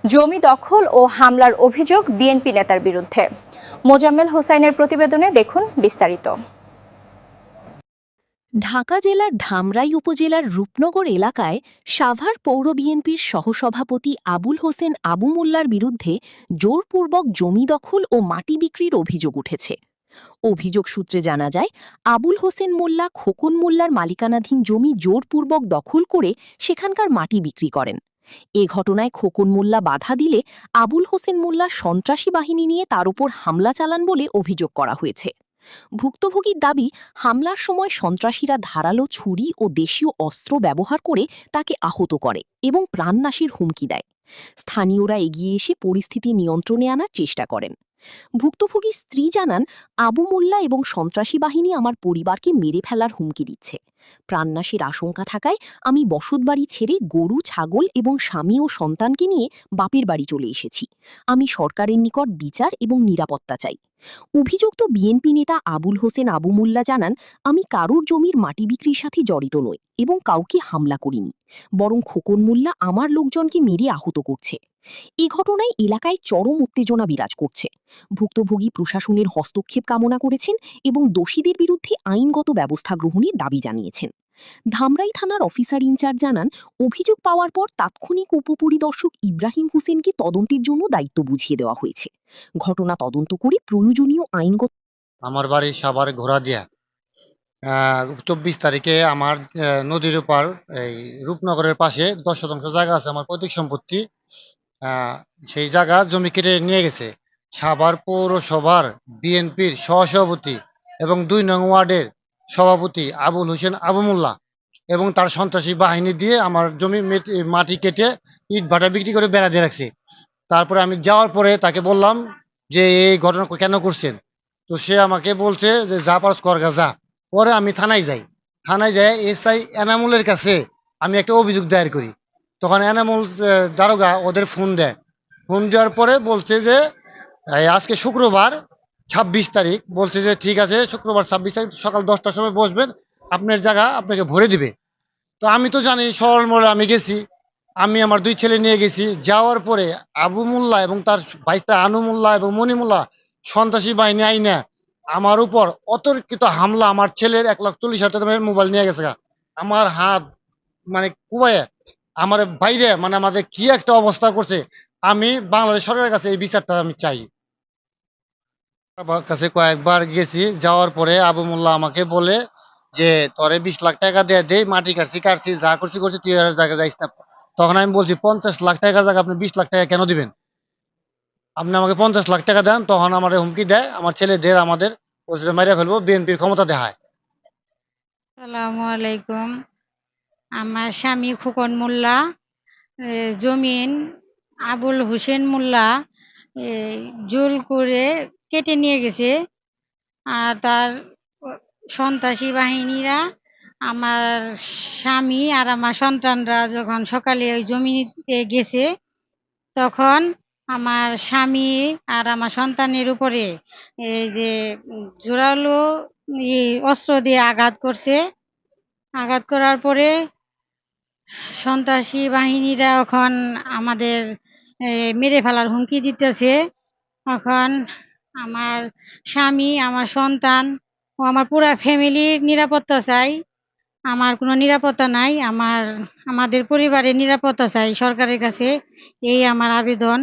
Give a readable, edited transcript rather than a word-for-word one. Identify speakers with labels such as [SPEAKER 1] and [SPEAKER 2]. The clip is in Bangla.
[SPEAKER 1] জমি দখল ও হামলার অভিযোগ বিএনপি নেতার বিরুদ্ধে। মোজাম্মেল হোসাইনের প্রতিবেদনে দেখুন বিস্তারিত।
[SPEAKER 2] ঢাকা জেলার ধামরাই উপজেলার রূপনগর এলাকায় সাভার পৌর বিএনপির সহসভাপতি আবুল হোসেন আবু মোল্লার বিরুদ্ধে জোরপূর্বক জমি দখল ও মাটি বিক্রির অভিযোগ উঠেছে। অভিযোগ সূত্রে জানা যায়, আবুল হোসেন মোল্লা খোকন মোল্লার মালিকানাধীন জমি জোরপূর্বক দখল করে সেখানকার মাটি বিক্রি করেন। এ ঘটনায় খোকন মোল্লা বাধা দিলে আবুল হোসেন মোল্লা সন্ত্রাসী বাহিনী নিয়ে তার উপর হামলা চালান বলে অভিযোগ করা হয়েছে। ভুক্তভোগীর দাবি, হামলার সময় সন্ত্রাসীরা ধারালো ছুরি ও দেশীয় অস্ত্র ব্যবহার করে তাকে আহত করে এবং প্রাণনাশের হুমকি দেয়। স্থানীয়রা এগিয়ে এসে পরিস্থিতি নিয়ন্ত্রণে আনার চেষ্টা করেন। ভুক্তভোগীর স্ত্রী জানান, আবু মোল্লা এবং সন্ত্রাসী বাহিনী আমার পরিবারকে মেরে ফেলার হুমকি দিচ্ছে। প্রাণনাশের আশঙ্কা থাকায় আমি বসতবাড়ি ছেড়ে গরু, ছাগল এবং স্বামী ও সন্তানকে নিয়ে বাপের বাড়ি চলে এসেছি। আমি সরকারের নিকট বিচার এবং নিরাপত্তা চাই। অভিযুক্ত বিএনপি নেতা আবুল হোসেন আবু মোল্লা জানান, আমি কারোর জমির মাটি বিক্রির সাথে জড়িত নই এবং কাউকে হামলা করিনি, বরং খোকন মোল্লা আমার লোকজনকে মেরে আহত করছে। এ ঘটনায় এলাকায় চরম উত্তেজনা বিরাজ করছে। ভুক্তভোগী প্রশাসনের হস্তক্ষেপ কামনা করেছেন এবং দোষীদের বিরুদ্ধে আইনগত ব্যবস্থা গ্রহণের দাবি জানিয়েছেন। ধামরাই থানার অফিসার ইনচার্জ জানান, অভিযোগ পাওয়ার পর তাৎক্ষণিক উপপরিদর্শক ইব্রাহিম হোসেনকে তদন্তের জন্য দায়িত্ব বুঝিয়ে দেওয়া হয়েছে। ঘটনা তদন্ত করে প্রয়োজনীয় আইনগত।
[SPEAKER 3] আমার বাড়ি সাভার ঘোড়াদিয়া। ২৪ তারিখে আমার নদীর ওপার এই রূপনগরের পাশে ১০ শতাংশ জায়গা আছে আমার পৈতৃক সম্পত্তি। সেই জায়গা জমি কেটে নিয়ে গেছে সাভার পৌরসভার বিএনপির সহসভাপতি এবং ২ নং ওয়ার্ডের সভাপতি আবুল হোসেন আবু মোল্লা এবং তার সন্ত্রাসী বাহিনী দিয়ে আমার জমি মাটি কেটে ইট ভাটা বিক্রি করে বেড়া দিয়ে রাখছে। তারপরে আমি যাওয়ার পরে তাকে বললাম যে এই ঘটনা কেন করছেন? তো সে আমাকে বলছে যে যা পারস কর গা যা। পরে আমি থানায় যাই। থানায় যাই এসআই এনামুলের কাছে আমি একটা অভিযোগ দায়ের করি। তখন এনামুল দারোগা ওদের ফোন দেয়। ফোন দেওয়ার পরে বলছে যে আজকে শুক্রবার ২৬ তারিখ, বলছে যে ঠিক আছে শুক্রবার ২৬ তারিখ সকাল ১০টার সময় বসবেন, আপনার জায়গা আপনাকে ভরে দিবে। তো আমি তো জানি সরল মোড়ে আমি গেছি। আমি আমার ২ ছেলে নিয়ে গেছি। যাওয়ার পরে আবু মোল্লা এবং তার ভাইস্তা আনু মোল্লা এবং মনি মোল্লা সন্ত্রাসী বাহিনী আইনা আমার উপর অতর্কিত হামলা, আমার ছেলের ১,৪০,০০০ টাকা মোবাইল নিয়ে গেছে গা। আমার হাত মানে কুবাইয়া আমার বাইরে মানে আমাদের কি একটা অবস্থা করছে। আমি বাংলাদেশ সরকারের কাছে এই বিচারটা আমি চাই। আমার কাছে কয়েকবার গেছি। যাওয়ার পরে আবু মোল্লা আমাকে বলে যে, "তোরে ২০,০০,০০০ টাকা দিয়ে দেই, মাটি কাটছি, যা করছি করছি, তুই আর জায়গায় যাইস না।" তখন আমি বলছি, "৫০,০০,০০০ টাকার জায়গায় আপনি ২০,০০,০০০ টাকা কেন দিবেন? আপনি আমাকে ৫০,০০,০০০ টাকা দেন।" তখন আমারে হুমকি দেয়। আমার ছেলেদের আমাদের বলছে যে, "মাইরা ফেলবো।" বিএনপির ক্ষমতা দেখায়।
[SPEAKER 4] আসসালামু আলাইকুম। আমার স্বামী খোকন মোল্লা, জমিন আবুল হোসেন মোল্লা জোর করে কেটে নিয়ে গেছে। আর তার সন্ত্রাসী বাহিনীরা আমার স্বামী আর আমার সন্তানরা যখন সকালে ওই জমিতে গেছে, তখন আমার স্বামী আর আমার সন্তানের উপরে এই যে জোরালো অস্ত্র দিয়ে আঘাত করছে। আঘাত করার পরে সন্ত্রাসী বাহিনীরা এখন আমাদের মেরে ফেলার হুমকি দিতেছে। এখন আমার স্বামী, আমার সন্তান ও আমার পুরা ফ্যামিলির নিরাপত্তা চাই। আমার কোনো নিরাপত্তা নাই। আমাদের পরিবারের নিরাপত্তা চাই সরকারের কাছে। এই আমার আবেদন।